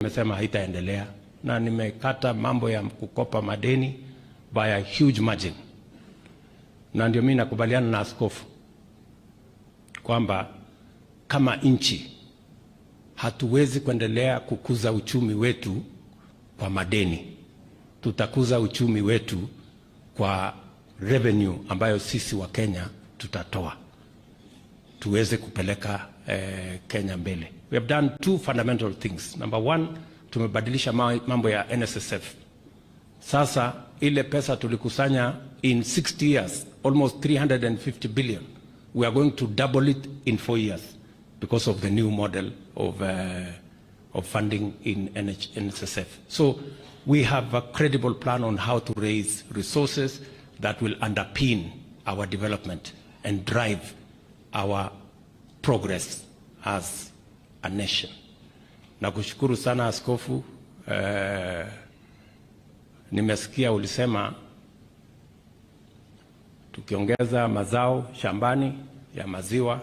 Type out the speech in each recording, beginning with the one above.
nimesema haitaendelea, na nimekata mambo ya kukopa madeni by a huge margin. Na ndio mimi nakubaliana na askofu kwamba kama nchi hatuwezi kuendelea kukuza uchumi wetu kwa madeni. Tutakuza uchumi wetu kwa revenue ambayo sisi wa Kenya tutatoa, tuweze kupeleka Kenya mbele. We have done two fundamental things. Number one, tumebadilisha mambo ya NSSF. Sasa ile pesa tulikusanya in 60 years, almost 350 billion, we are going to double it in 4 years because of the new model of funding in NSSF. So we have a credible plan on how to raise resources that will underpin our development and drive our progress as a nation. Nakushukuru sana askofu. Nimesikia ulisema tukiongeza mazao shambani ya maziwa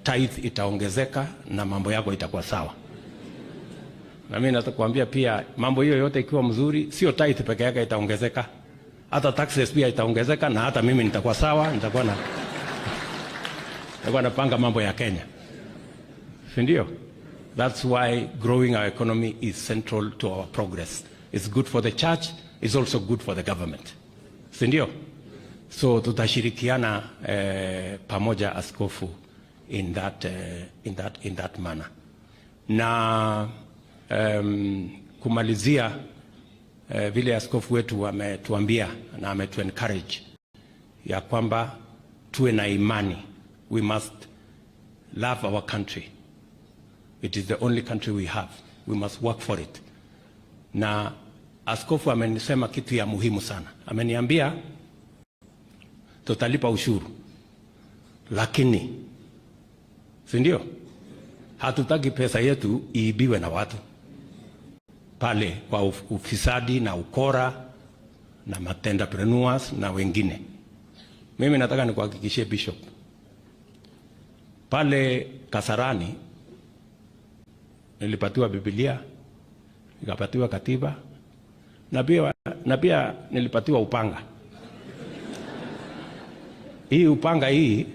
tithe itaongezeka na mambo yako itakuwa sawa. Na mimi nataka kuambia pia mambo hiyo yote ikiwa mzuri, sio tithe peke yake itaongezeka, hata taxes pia itaongezeka, na hata mimi nitakuwa sawa, nitakuwa napanga mambo ya Kenya. Sindio? That's why growing our economy is central to our progress. It's good for the church, it's also good for the government. Sindio? So tutashirikiana pamoja askofu in that manner. Na kumalizia vile askofu wetu ametuambia na ametu-encourage ya kwamba tuwe na imani. We must love our country. It is the only country we have. We must work for it. Na askofu amenisema kitu ya muhimu sana. Ameniambia tutalipa ushuru, lakini si ndio, hatutaki pesa yetu iibiwe na watu pale kwa ufisadi na ukora na matendapreneurs na wengine. Mimi nataka nikuhakikishie Bishop, pale Kasarani nilipatiwa Biblia, nikapatiwa katiba, na pia nilipatiwa upanga. Hii upanga hii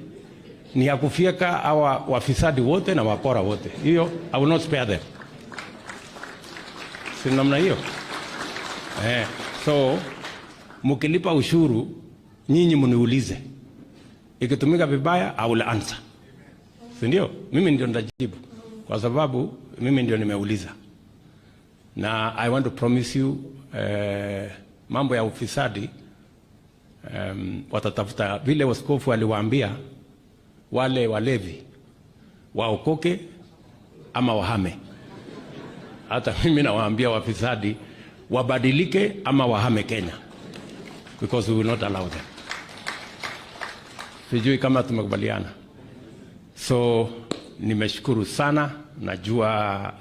ni ya kufyeka hawa wafisadi wote na wakora wote. Hiyo I will not spare them. Si namna hiyo. So mkilipa ushuru nyinyi mniulize. Ikitumika vibaya I will answer. Si ndio? Mimi ndio nitajibu kwa sababu mimi ndio nimeuliza. Na I want to promise you mambo ya ufisadi watatafuta vile askofu aliwaambia wale walevi waokoke ama wahame. Hata mimi nawaambia wafisadi wabadilike ama wahame Kenya, because we will not allow them. Sijui kama tumekubaliana. So nimeshukuru sana. Najua